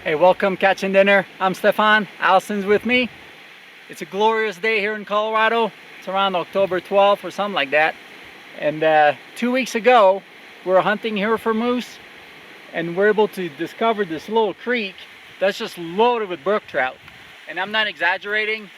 Hey, welcome Catching Dinner. I'm Stephane. Allison's with me. It's a glorious day here in Colorado. It's around October 12th or something like that. And 2 weeks ago, we were hunting here for moose, and we're able to discover this little creek that's just loaded with brook trout. And I'm not exaggerating.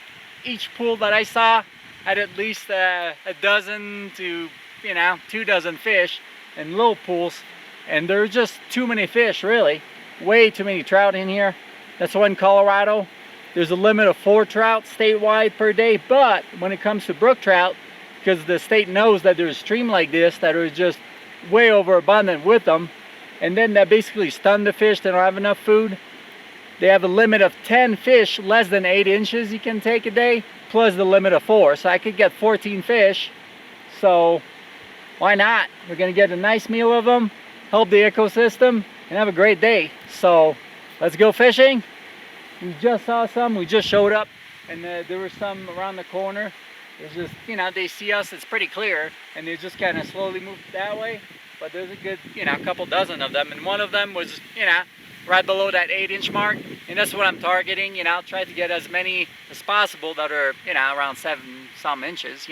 Each pool that I saw had at least a dozen to 2 dozen fish in little pools, and there are just too many fish, really. Way too many trout in here. That's why in Colorado there's a limit of 4 trout statewide per day. But when it comes to brook trout, because the state knows that there's a stream like this that is just way overabundant with them, and then that basically stun the fish. They don't have enough food. They have a limit of 10 fish less than 8 inches you can take a day, plus the limit of 4. So I could get 14 fish. So why not? We're gonna get a nice meal of them, help the ecosystem, and have a great day. So let's go fishing. We just saw some. We just showed up, and there were some around the corner. It's just, they see us, it's pretty clear, and they just kind of slowly move that way. But there's a good, couple dozen of them, and one of them was, right below that 8-inch mark, and that's what I'm targeting. I'll try to get as many as possible that are, around 7-some inches,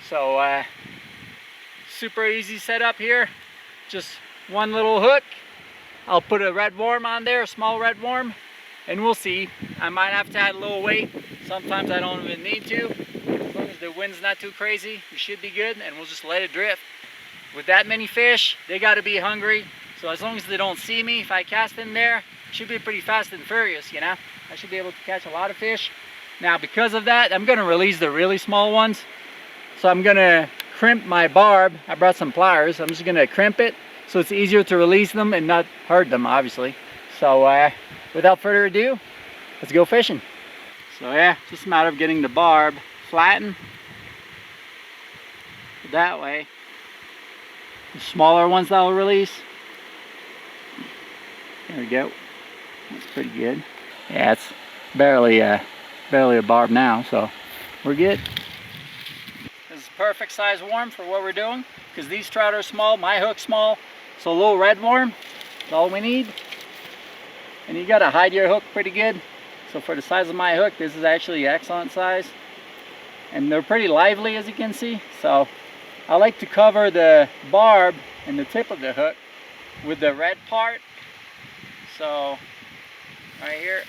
So super easy setup here. Just one little hook. I'll put a red worm on there, a small red worm, and we'll see. I might have to add a little weight. Sometimes I don't even need to. As long as the wind's not too crazy, we should be good, and we'll just let it drift. With that many fish, they got to be hungry. So as long as they don't see me, if I cast in there, it should be pretty fast and furious, I should be able to catch a lot of fish. Now, because of that, I'm going to release the really small ones. So I'm going to crimp my barb. I brought some pliers. I'm just going to crimp it, so it's easier to release them and not hurt them, obviously. So without further ado, let's go fishing. So yeah, just a matter of getting the barb flattened that way. The smaller ones that I'll release. There we go. That's pretty good. Yeah, it's barely a barb now, so we're good. This is perfect size worm for what we're doing, because these trout are small, my hook's small. So a little red worm is all we need. And you gotta hide your hook pretty good. So for the size of my hook, this is actually excellent size. And they're pretty lively, as you can see. So I like to cover the barb and the tip of the hook with the red part. So right here,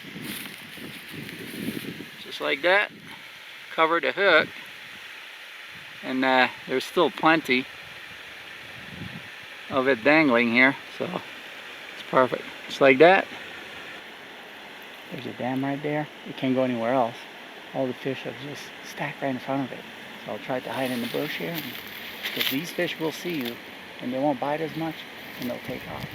just like that, cover the hook. And there's still plenty of it dangling here, so it's perfect. Just like that. There's a dam right there. It can't go anywhere else. All the fish have just stacked right in front of it. So I'll try to hide in the bush here, because these fish will see you and they won't bite as much, and they'll take off.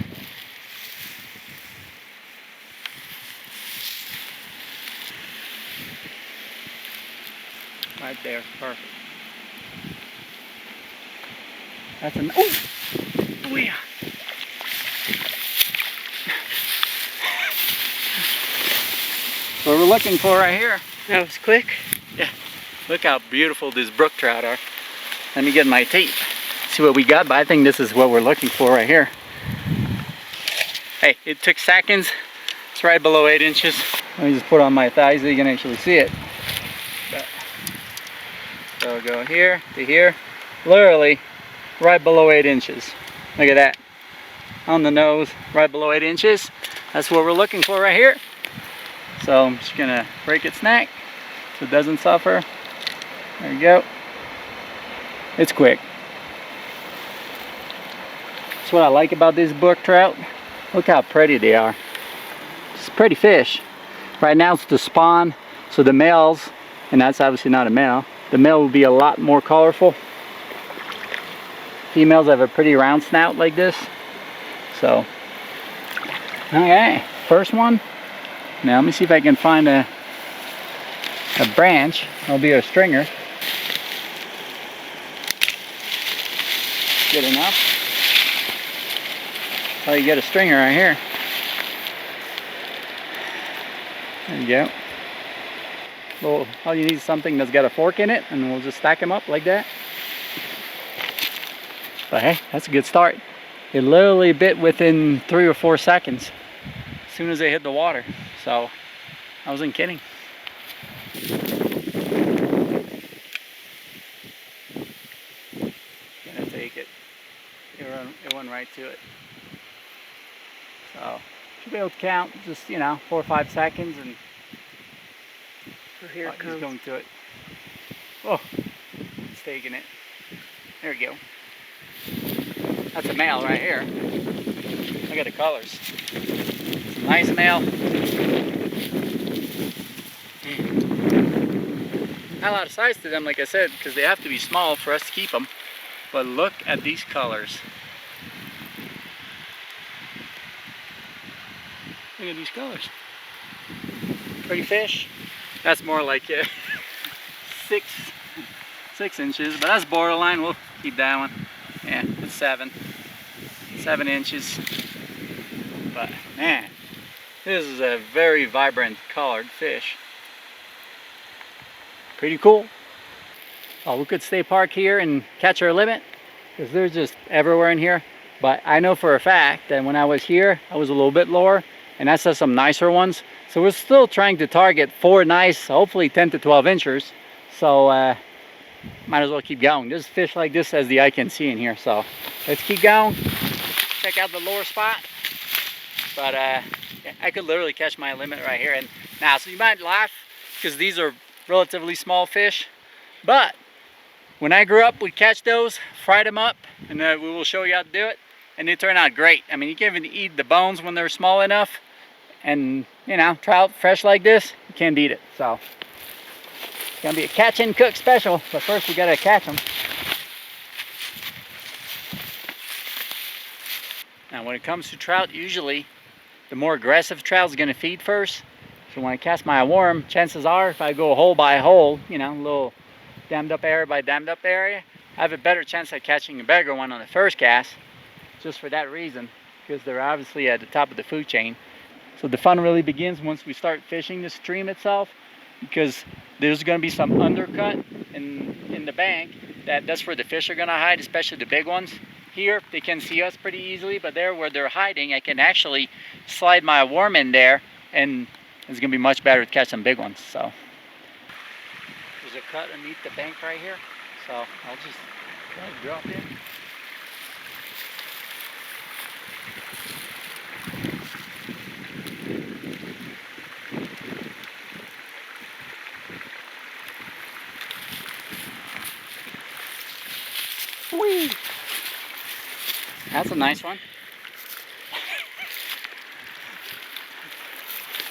Right there, perfect. That's an oh yeah. What we're looking for right here. That was quick. Yeah. Look how beautiful these brook trout are. Let me get my tape. See what we got, but I think this is what we're looking for right here. Hey, it took seconds. It's right below 8 inches. Let me just put on my thighs so you can actually see it. So go here to here. Literally right below 8 inches. Look at that. On the nose, right below 8 inches. That's what we're looking for right here. So I'm just gonna break its neck so it doesn't suffer. There you go. It's quick. That's what I like about these brook trout. Look how pretty they are. It's a pretty fish. Right now it's the spawn, so the males, and that's obviously not a male, the male will be a lot more colorful. Females have a pretty round snout like this. So, okay, first one. Now let me see if I can find a branch. That'll be a stringer. Good enough. Oh, you get a stringer right here. There you go. Well, all you need is something that's got a fork in it, and we'll just stack them up like that. But hey, that's a good start. It literally bit within 3 or 4 seconds as soon as they hit the water. So I wasn't kidding. Gonna take it. It went right to it. So should be able to count just, you know, 4 or 5 seconds, and here it comes. He's going to it. Oh, it's taking it. There we go. That's a male right here. Look at the colors. Nice male. Not a lot of size to them, like I said, because they have to be small for us to keep them. But look at these colors. Look at these colors. Pretty fish. That's more like 6 inches, but that's borderline. We'll keep that one. Yeah, it's 7 inches. But man, this is a very vibrant colored fish. Pretty cool. Oh, we could stay parked here and catch our limit, because they're just everywhere in here. But I know for a fact that when I was here, I was a little bit lower, and I saw some nicer ones. So we're still trying to target 4 nice, hopefully 10 to 12 inchers. So might as well keep going. There's fish like this as the eye can see in here. So let's keep going. Check out the lower spot. But I could literally catch my limit right here. And now, so you might laugh because these are relatively small fish. But when I grew up, we'd catch those, fry them up, and we will show you how to do it. And they turn out great. I mean, you can even eat the bones when they're small enough. And, you know, trout fresh like this, you can't beat it. So, it's going to be a catch and cook special. But first, we got to catch them. Now, when it comes to trout, usually, the more aggressive trout is going to feed first. So when I cast my worm, chances are, if I go hole by hole, you know, a little dammed up area by dammed up area, I have a better chance at catching a bigger one on the first cast. Just for that reason, because they're obviously at the top of the food chain. So the fun really begins once we start fishing the stream itself, because there's going to be some undercut in the bank. That's where the fish are going to hide, especially the big ones. Here, they can see us pretty easily, but there where they're hiding, I can actually slide my worm in there, and it's going to be much better to catch some big ones. So there's a cut underneath the bank right here, so I'll just try to drop in. Whee! That's a nice one.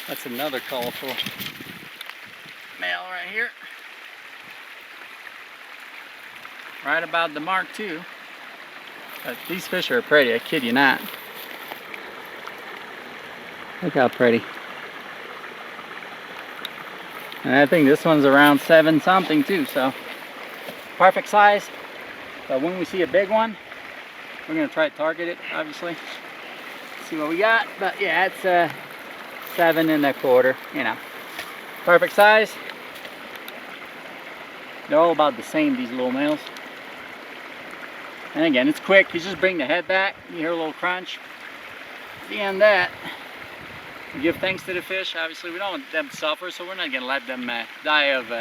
That's another colorful male right here. Right about the mark too. But these fish are pretty, I kid you not. Look how pretty. And I think this one's around 7 something too, so perfect size. But when we see a big one, we're going to try to target it, obviously. See what we got. But yeah, it's 7 1/4, you know. Perfect size. They're all about the same, these little males. And again, it's quick. You just bring the head back. You hear a little crunch. At the end of that, we give thanks to the fish. Obviously, we don't want them to suffer, so we're not going to let them die of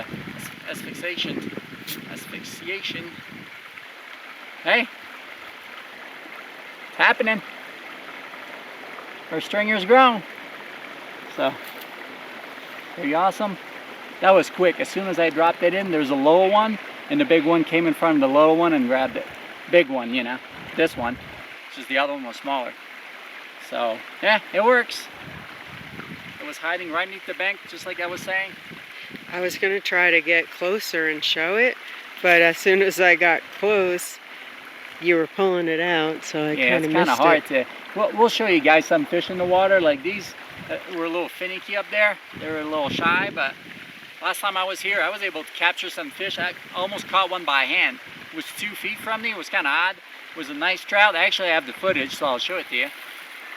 asphyxiation. Hey, it's happening. Our stringer's grown. So, pretty awesome. That was quick. As soon as I dropped it in, there's a lower one, and the big one came in front of the lower one and grabbed it. Big one, you know, this one. It's just the other one was smaller. So, yeah, it works. It was hiding right beneath the bank, just like I was saying. I was going to try to get closer and show it, but as soon as I got close, you were pulling it out, so I kind of missed it. Yeah, it's kind of hard to... We'll show you guys some fish in the water. Like these were a little finicky up there. They were a little shy, but last time I was here, I was able to capture some fish. I almost caught one by hand. It was 2 feet from me. It was kind of odd. It was a nice trout. Actually, I have the footage, so I'll show it to you.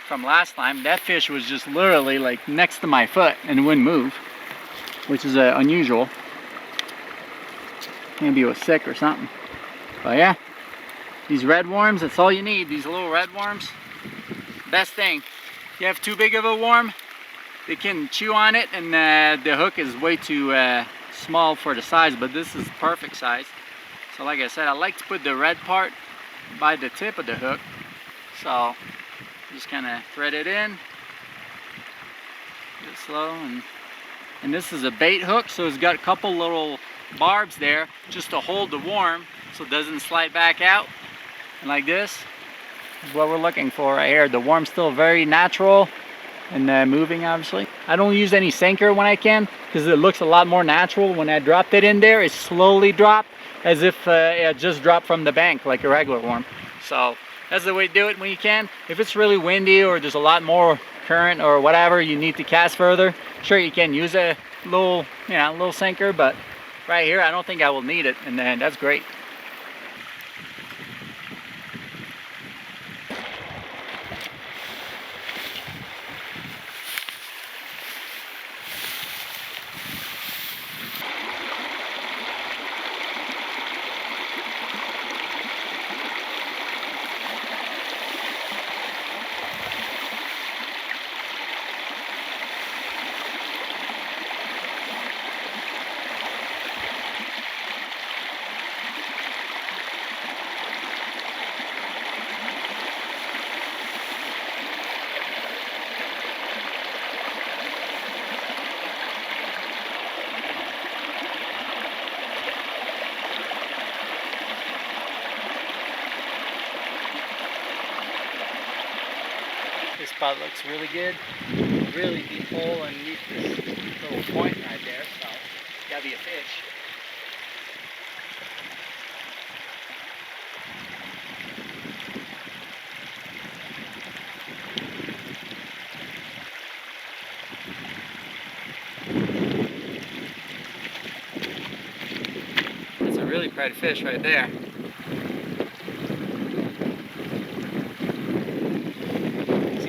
from last time, that fish was just literally like next to my foot and wouldn't move, which is unusual. Maybe it was sick or something. But yeah, these red worms, that's all you need. These little red worms, best thing. If you have too big of a worm, they can chew on it, and the hook is way too small for the size, but this is perfect size. So like I said, I like to put the red part by the tip of the hook. So just kind of thread it in, get it slow, and this is a bait hook, so it's got a couple little barbs there just to hold the worm so it doesn't slide back out. And like this is what we're looking for right here. The worm's still very natural and moving, obviously. I don't use any sinker when I can because it looks a lot more natural. When I dropped it in there, it slowly dropped as if it just dropped from the bank like a regular worm. So that's the way to do it when you can. If it's really windy or there's a lot more current or whatever, you need to cast further, sure, you can use a little, little sinker, but right here I don't think I will need it, and then that's great. This spot looks really good. Really deep hole underneath this little point right there, so it's gotta be a fish. That's a really pretty fish right there.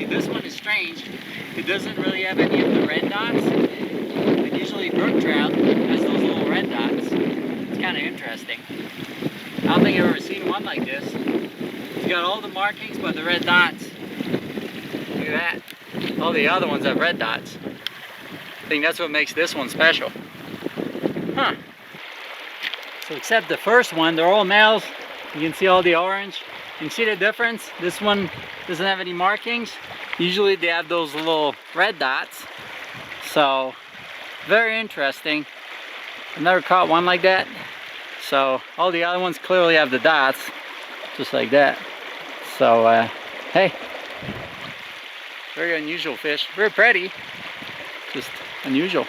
This one is strange. It doesn't really have any of the red dots. But usually brook trout has those little red dots. It's kind of interesting. I don't think I've ever seen one like this. It's got all the markings but the red dots. Look at that. All the other ones have red dots. I think that's what makes this one special. Huh. So except the first one, they're all males. You can see all the orange. You can see the difference. This one doesn't have any markings. Usually they have those little red dots. So very interesting. I've never caught one like that. So all the other ones clearly have the dots, just like that. So hey, very unusual fish. Very pretty, just unusual.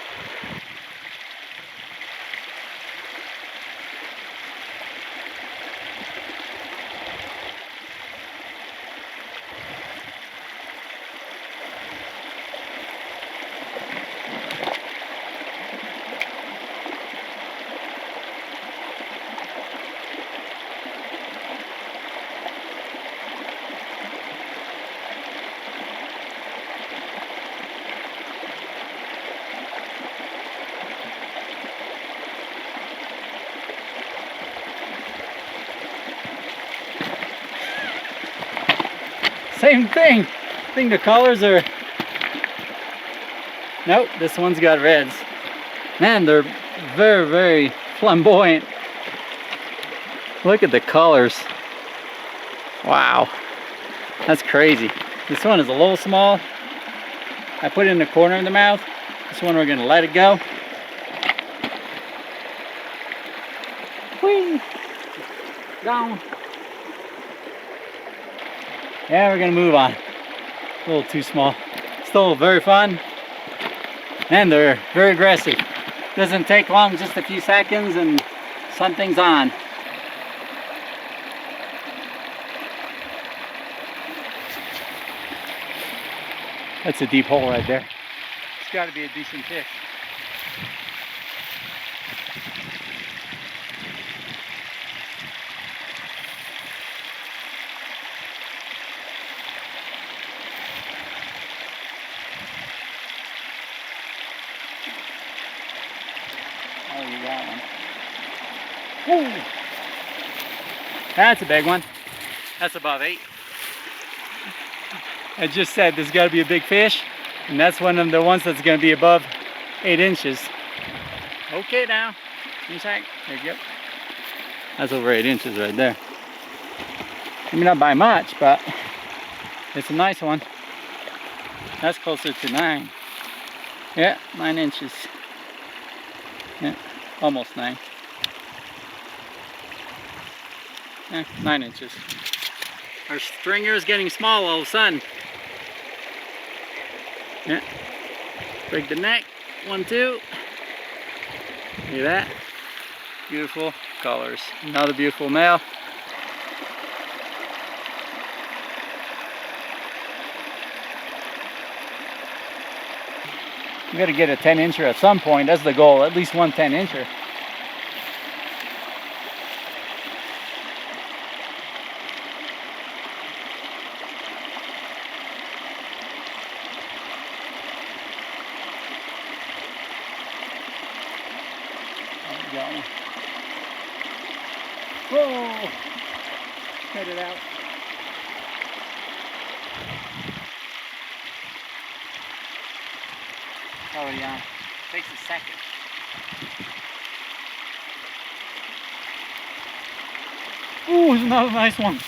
Same thing. I think the colors are... Nope, this one's got reds. Man, they're very, very flamboyant. Look at the colors. Wow. That's crazy. This one is a little small. I put it in the corner of the mouth. This one we're going to let it go. Whee! Down. Yeah, we're gonna move on. A little too small. Still very fun. And they're very aggressive. Doesn't take long, just a few seconds and something's on. That's a deep hole right there. It's gotta be a decent fish. that one. Ooh. That's a big one. That's above 8. I just said there's got to be a big fish, and that's one of the ones that's going to be above 8 inches. Okay, now. There you go. That's over 8 inches right there. I mean, not by much, but it's a nice one. That's closer to 9. Yeah, 9 inches. Yeah, almost 9. Yeah, 9 inches. Our stringer is getting small all of a sudden. Yeah. Break the neck. 1, 2. Look at that. Beautiful colors. Another beautiful male. You gotta get a 10-incher at some point. That's the goal. At least one 10-incher. Got one. Whoa! Cut it out. Already on. Takes a second. Ooh, it's another nice one.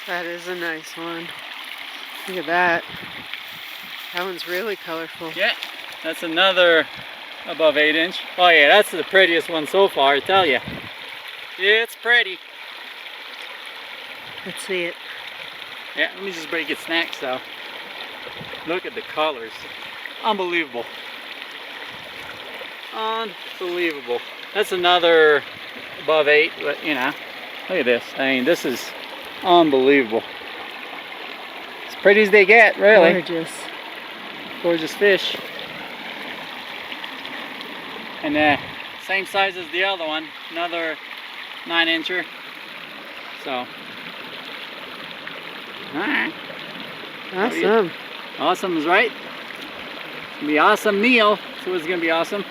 That is a nice one. Look at that. That one's really colorful. Yeah, that's another above 8 inch. Oh yeah, that's the prettiest one so far, I tell you. It's pretty. Let's see it. Yeah, let me just break its neck so. Look at the colors. Unbelievable. Unbelievable. That's another above 8, but you know, look at this. I mean, this is unbelievable. As pretty as they get, really. Gorgeous. Gorgeous fish. And same size as the other one, another 9-incher. So, alright. Awesome. Awesome is right. It's gonna be awesome meal. So it's gonna be awesome.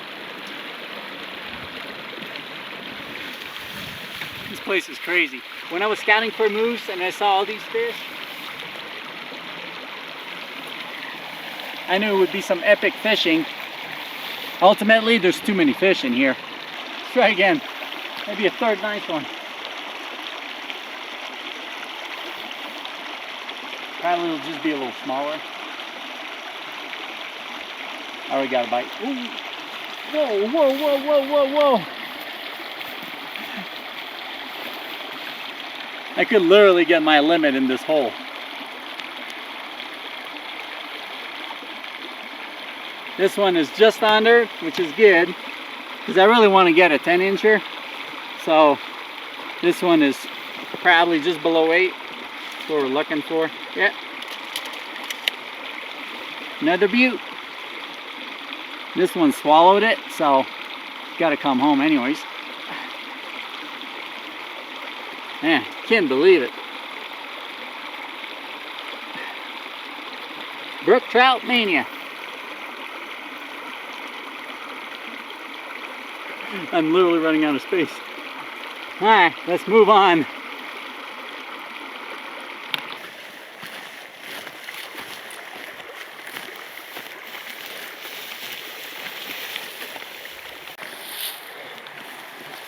This place is crazy. When I was scouting for moose and I saw all these fish, I knew it would be some epic fishing. Ultimately, there's too many fish in here. Let's try again. Maybe a third nice one. Probably will just be a little smaller. I already got a bite. Ooh. Whoa, whoa, whoa, whoa, whoa, whoa. I could literally get my limit in this hole. This one is just under, which is good, because I really want to get a 10-incher. So this one is probably just below 8. That's what we're looking for. Yeah. Another butte. This one swallowed it, so got to come home anyways. Man, can't believe it. Brook trout mania. I'm literally running out of space. Alright, let's move on.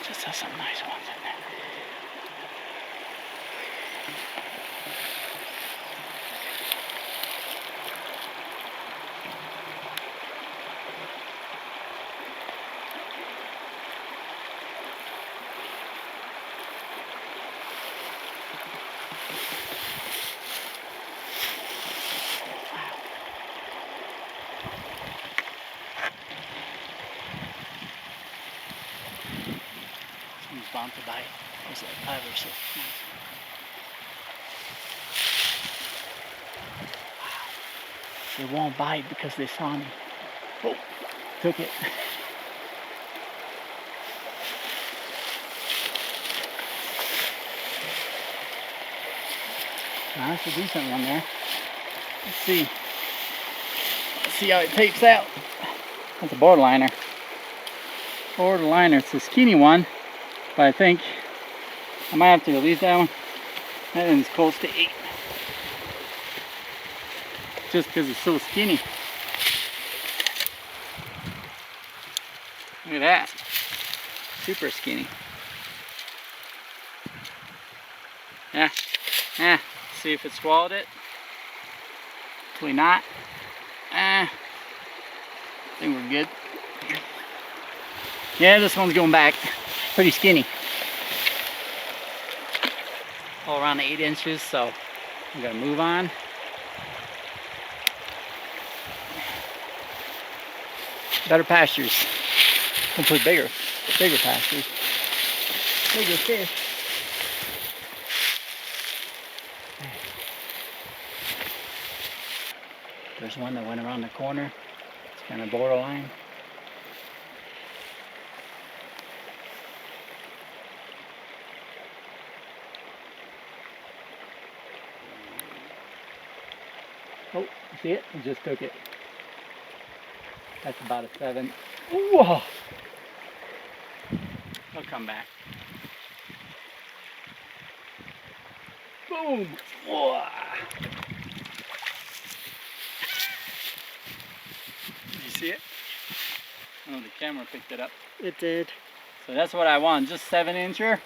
Just have some nice ones in there. Bound to bite. There's like 5 or 6. Wow. They won't bite because they saw me. Oh, took it. Now, that's a decent one there. Let's see. Let's see how it tapes out. That's a borderliner. or the liner. It's a skinny one, but I think I might have to release that one. That one's close to 8. Just because it's so skinny. Look at that. Super skinny. Yeah. See if it swallowed it. Hopefully not. I think we're good. Yeah, this one's going back. Pretty skinny. All around 8 inches, so I'm gonna move on. Better pastures. Hopefully bigger pastures. Bigger fish. There's one that went around the corner. It's kind of borderline. Oh, you see it? He just took it. That's about a 7. Whoa! He'll come back. Boom! Whoa! Did you see it? Oh, the camera picked it up. It did. So that's what I want, just 7-incher.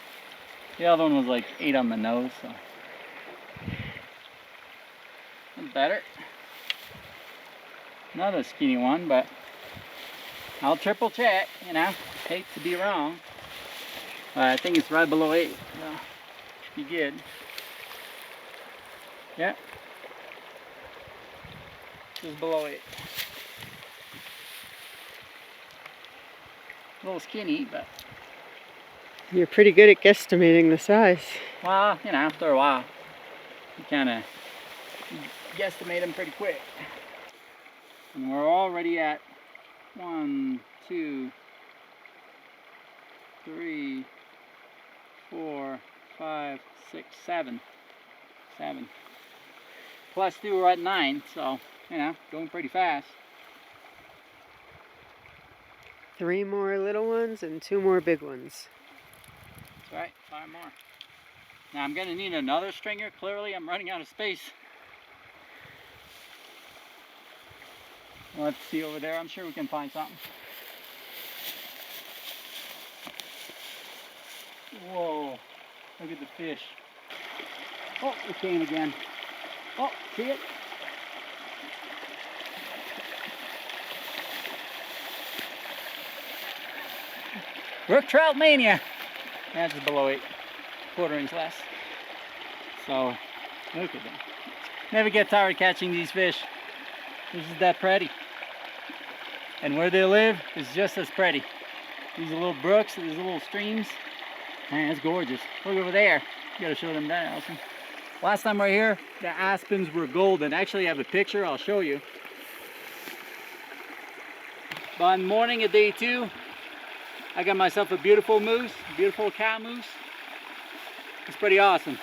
The other one was like 8 on the nose, so. That's better. Another skinny one, but I'll triple check, you know. Hate to be wrong. I think it's right below 8. So be good. Yeah. Just below 8. A little skinny, but. You're pretty good at guesstimating the size. Well, you know, after a while, you kind of guesstimate them pretty quick. And we're already at 1, 2, 3, 4, 5, 6, 7. 7. Plus 2, we're at 9, so, you know, going pretty fast. 3 more little ones and 2 more big ones. That's right, 5 more. Now I'm going to need another stringer. Clearly I'm running out of space. Let's see over there. I'm sure we can find something. Whoa, look at the fish. Oh, it came again. Oh, see it? Brook trout mania. That's just below 8, 1/4 inch less. So, look at that. Never get tired of catching these fish. This is that pretty. And where they live is just as pretty. These are little brooks, these little streams. Man, it's gorgeous. Look over there. You gotta show them that, Allison. Last time we were here, the aspens were golden. Actually, I have a picture, I'll show you. But on morning of day 2, I got myself a beautiful moose, beautiful cow moose. It's pretty awesome.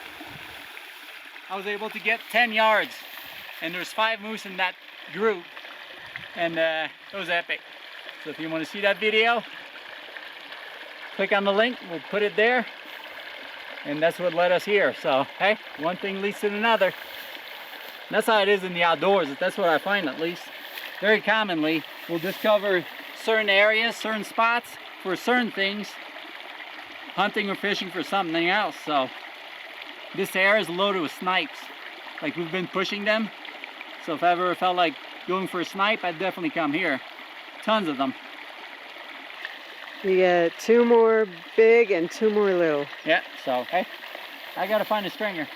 I was able to get 10 yards, and there's 5 moose in that group, and it was epic. So if you want to see that video, click on the link, we'll put it there, and that's what led us here. So hey, one thing leads to another. That's how it is in the outdoors. That's what I find, at least. Very commonly, we'll discover certain areas, certain spots for certain things, hunting or fishing for something else. So this area is loaded with snipes. Like, we've been pushing them. So if I ever felt like going for a snipe, I'd definitely come here. Tons of them. We got 2 more big and 2 more little. Yeah, so hey, I gotta find a stringer.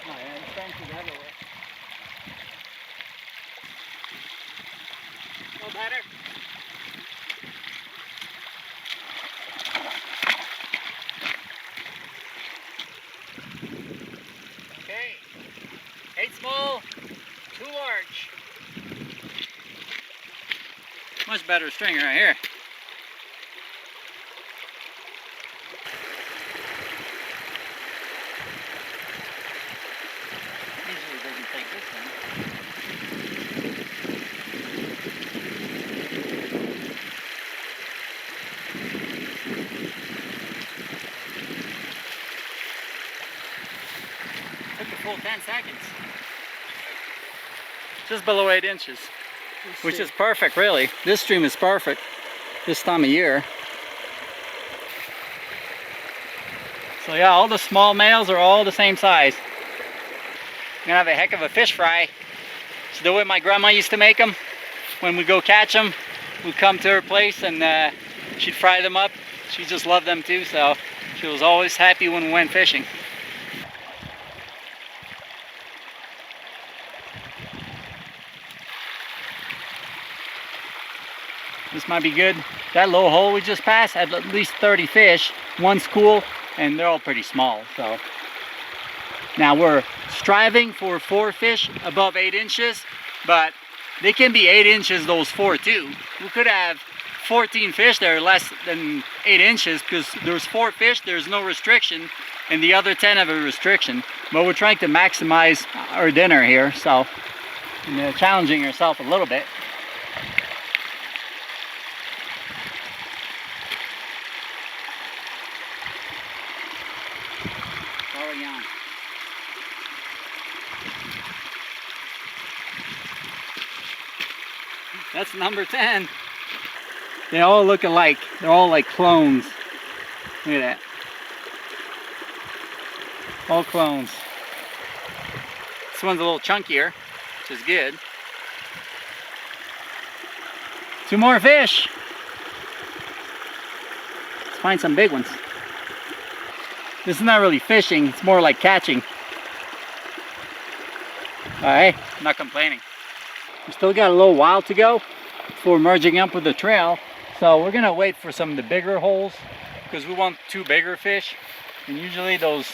Oh yeah, the strings is everywhere. No better. Okay, 8 small, 2 large. Much better stringer right here. Usually doesn't take this one. full 10 seconds. Just below 8 inches, which is perfect, really. This stream is perfect this time of year. So yeah, all the small males are all the same size. I'm gonna have a heck of a fish fry. It's the way my grandma used to make them. When we go catch them, we'd come to her place and she'd fry them up. She just loved them too, so she was always happy when we went fishing. This might be good. That low hole we just passed had at least 30 fish, one school, and they're all pretty small. So now we're striving for 4 fish above 8 inches, but they can be 8 inches, those 4 too. We could have 14 fish that are less than 8 inches because there's 4 fish, there's no restriction, and the other 10 have a restriction. But we're trying to maximize our dinner here, so challenging ourselves a little bit. Already on. That's number 10. They all look alike. They're all like clones. Look at that. All clones. This one's a little chunkier, which is good. 2 more fish. Let's find some big ones. This is not really fishing, it's more like catching. Alright, I'm not complaining. We still got a little while to go before merging up with the trail. So we're gonna wait for some of the bigger holes because we want 2 bigger fish. And usually those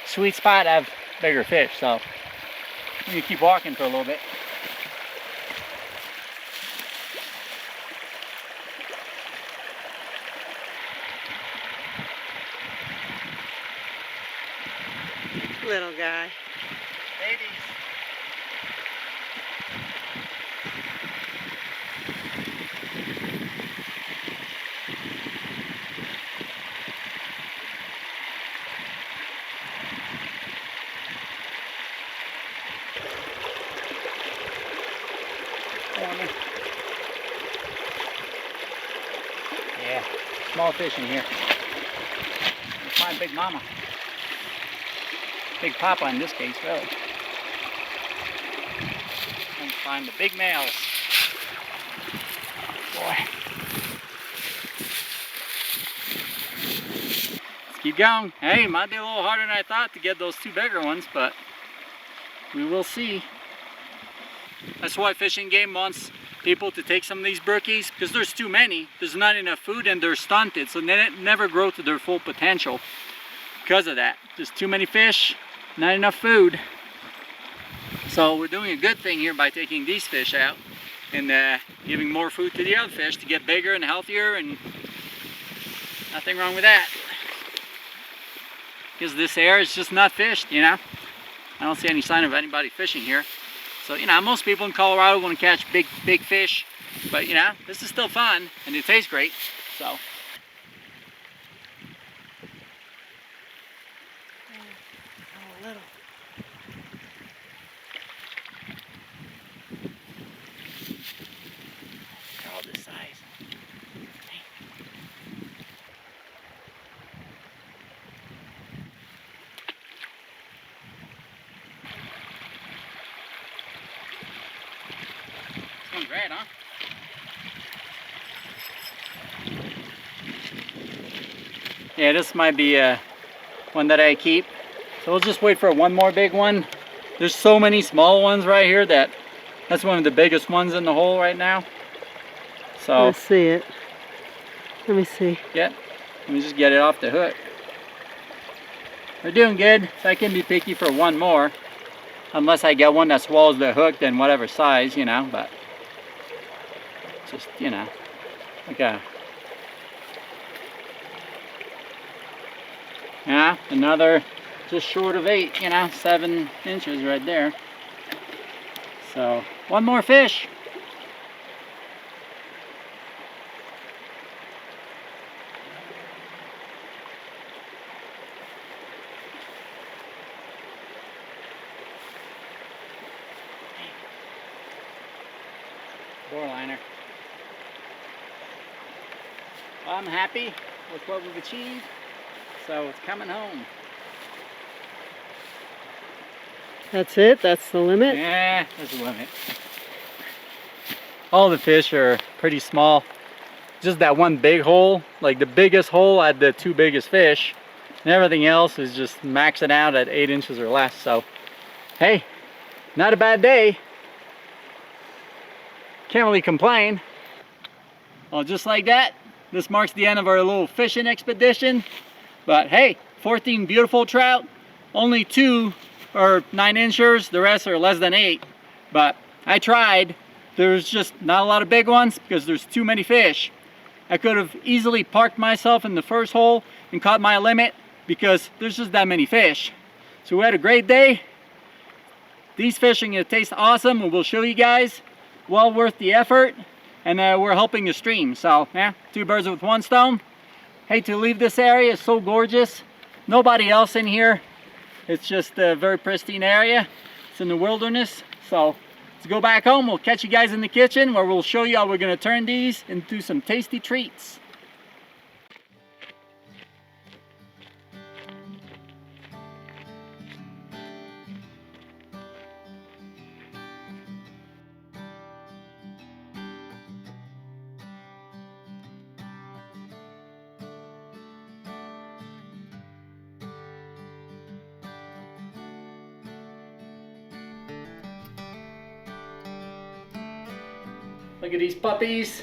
sweet spot have bigger fish. So we're gonna keep walking for a little bit. Little guy. Babies. Yeah, small fish in here. Let's find Big Mama. Big Papa in this case, really. And find the big males. Boy. Let's keep going. Hey, it might be a little harder than I thought to get those 2 bigger ones, but we will see. That's why Fishing Game wants people to take some of these brookies, because there's too many. There's not enough food and they're stunted, so they never grow to their full potential because of that. There's too many fish, not enough food. So we're doing a good thing here by taking these fish out and giving more food to the other fish to get bigger and healthier, and nothing wrong with that. Because this area is just not fished, you know. I don't see any sign of anybody fishing here. So, you know, most people in Colorado want to catch big fish, but, you know, this is still fun and it tastes great, so. Oh, little. They're all this size. This one's red, huh? Yeah, this might be one that I keep. So we'll just wait for one more big one. There's so many small ones right here that's one of the biggest ones in the hole right now. So Let's see it. Let me see. yeah, let me just get it off the hook. We're doing good. So I can be picky for one more. Unless I get one that swallows the hook, then whatever size, you know, but just, you know, like a, yeah, another just short of 8, you know, 7 inches right there. So one more fish. 4-liner. Well, I'm happy with what we've achieved, so it's coming home. That's it? That's the limit? Yeah, that's the limit. All the fish are pretty small. Just that one big hole, like the biggest hole had the 2 biggest fish, and everything else is just maxing out at 8 inches or less. So, hey, not a bad day. Can't really complain. Well, just like that, this marks the end of our little fishing expedition. But hey, 14 beautiful trout, only 2 are 9 inchers, the rest are less than 8. But I tried. There's just not a lot of big ones because there's too many fish. I could have easily parked myself in the first hole and caught my limit because there's just that many fish. So we had a great day. These fish are gonna taste awesome, and we'll show you guys. Well worth the effort, and we're helping the stream. So yeah, 2 birds with 1 stone. Hate to leave this area, it's so gorgeous. Nobody else in here. It's just a very pristine area. It's in the wilderness. So let's go back home. We'll catch you guys in the kitchen where we'll show you how we're gonna turn these into some tasty treats. Look at these puppies.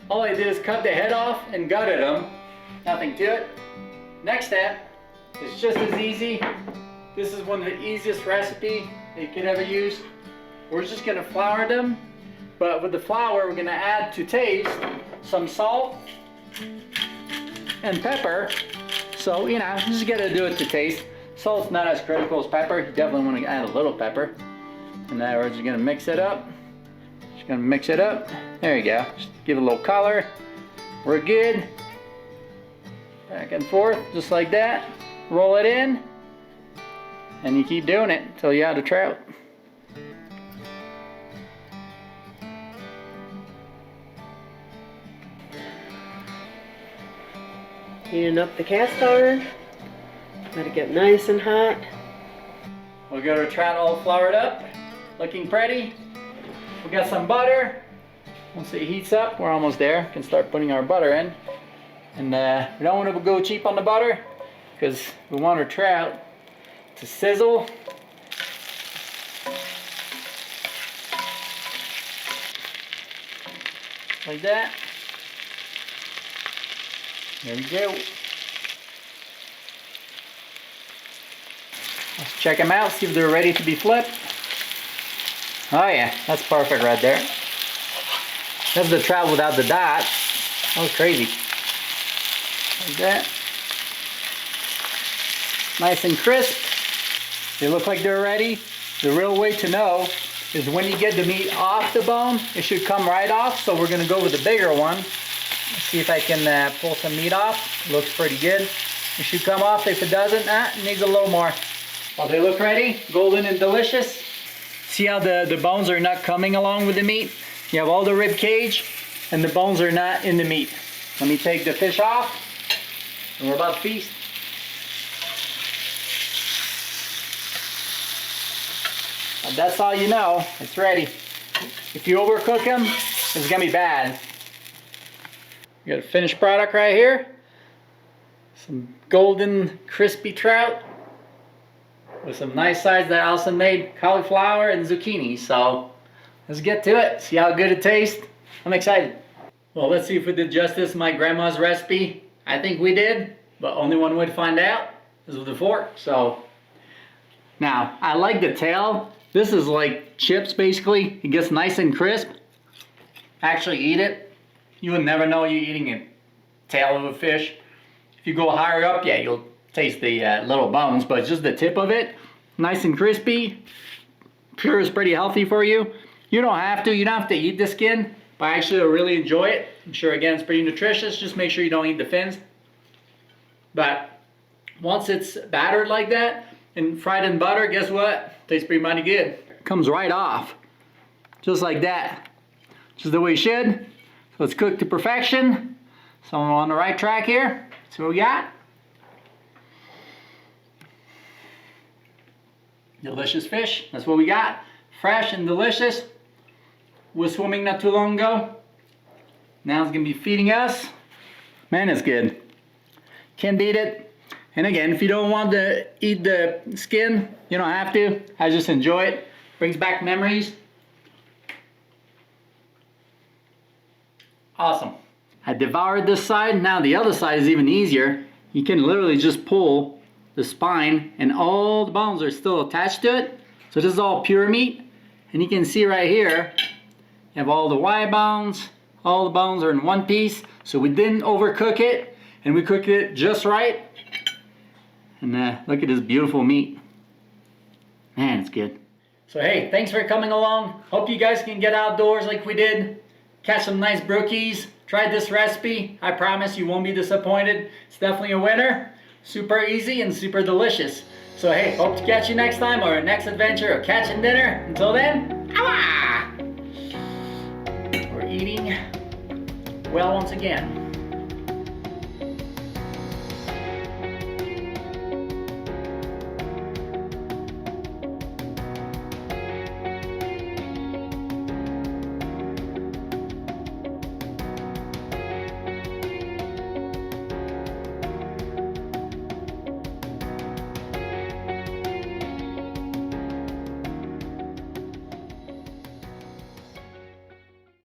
All I did is cut the head off and gutted them. Nothing to it. Next step is just as easy. This is one of the easiest recipes that you could ever use. We're just gonna flour them, but with the flour, we're gonna add to taste some salt and pepper. So, you know, you just gotta do it to taste. Salt's not as critical as pepper. You definitely wanna add a little pepper. And now we're just gonna mix it up. Just gonna mix it up. There you go. Just give it a little color. We're good. Back and forth, just like that. Roll it in. And you keep doing it until you have a trout. Heating up the cast iron. Let it get nice and hot. We got our trout all floured up, looking pretty. We got some butter. Once it heats up, we're almost there. We can start putting our butter in. And we don't want to go cheap on the butter because we want our trout to sizzle. Like that. There we go. Let's check them out, see if they're ready to be flipped. Oh yeah, that's perfect right there. That's the trout without the dot. That was crazy. Like that. Nice and crisp. They look like they're ready. The real way to know is when you get the meat off the bone, it should come right off. So we're gonna go with the bigger one. Let's see if I can pull some meat off. Looks pretty good. It should come off. If it doesn't, it needs a little more. Well, they look ready, golden and delicious. See how the bones are not coming along with the meat? You have all the rib cage and the bones are not in the meat. Let me take the fish off and we're about to feast. And that's how you know it's ready. If you overcook them, it's gonna be bad. We got a finished product right here. Some golden crispy trout with some nice sides that Allison made, cauliflower and zucchini. So let's get to it, see how good it tastes. I'm excited. Well, let's see if we did justice to my grandma's recipe. I think we did, but only one way to find out is with a fork. So now, I like the tail. This is like chips basically. It gets nice and crisp. Actually eat it. You would never know you're eating a tail of a fish. If you go higher up, yeah, you'll taste the little bones, but just the tip of it, nice and crispy. Pure is pretty healthy for you. You don't have to eat the skin, but I actually really enjoy it. I'm sure again it's pretty nutritious. Just make sure you don't eat the fins. But once it's battered like that and fried in butter, guess what? Tastes pretty mighty good. Comes right off, just like that. just the way it should. So it's cooked to perfection. So I'm on the right track here. See what we got? Delicious fish, that's what we got. Fresh and delicious. Was swimming not too long ago. Now it's gonna be feeding us. Man, it's good. Can't beat it. And again, if you don't want to eat the skin, you don't have to. I just enjoy it. Brings back memories. Awesome. I devoured this side. Now the other side is even easier. You can literally just pull the spine and all the bones are still attached to it. So this is all pure meat. And you can see right here, you have all the Y bones. All the bones are in one piece. So we didn't overcook it and we cooked it just right. And look at this beautiful meat. Man, it's good. So hey, thanks for coming along. Hope you guys can get outdoors like we did. Catch some nice brookies. Try this recipe. I promise you won't be disappointed. It's definitely a winner. Super easy and super delicious. So hey, hope to catch you next time or next adventure of catching dinner. Until then, we're eating well once again.